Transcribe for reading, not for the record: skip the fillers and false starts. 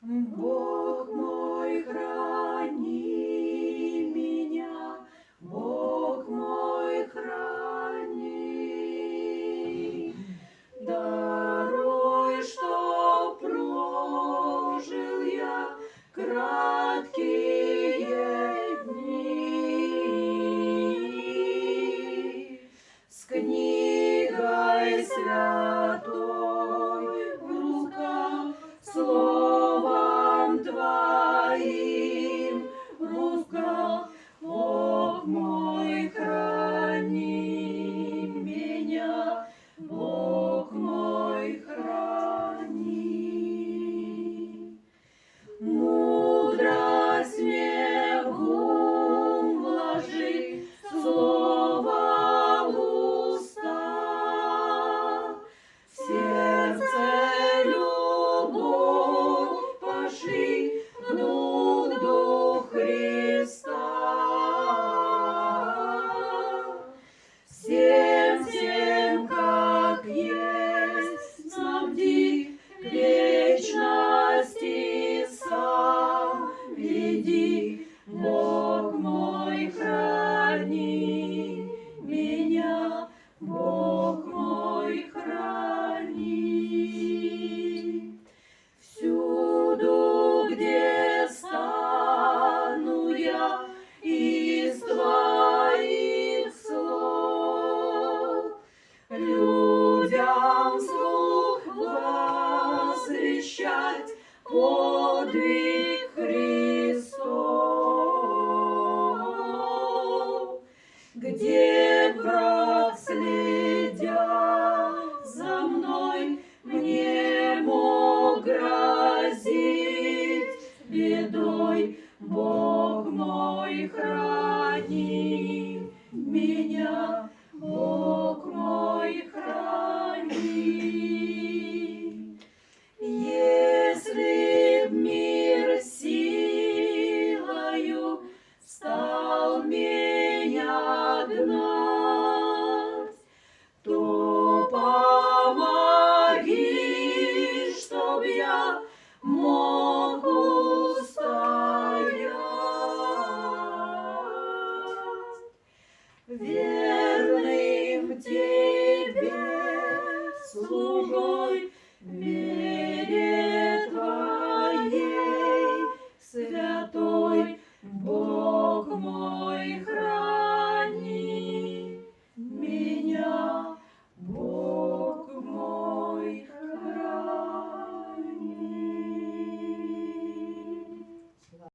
Бог мой, храни меня, Бог мой, храни. Даруй, что прожил я краткие дни с книгой святой в руках, словом Твоим в руках. Бог мой, храни меня, Бог мой, храни. Мудрость мне в ум вложи, слово в уста, в сердце любовь пошли, Дух Христа. Всем тем, как есть, снабди к вечности сам веди. Бог мой, храни меня, Бог мой, храни. Всюду, где стану я из Твоих слов, людям вслух возвещать подвиг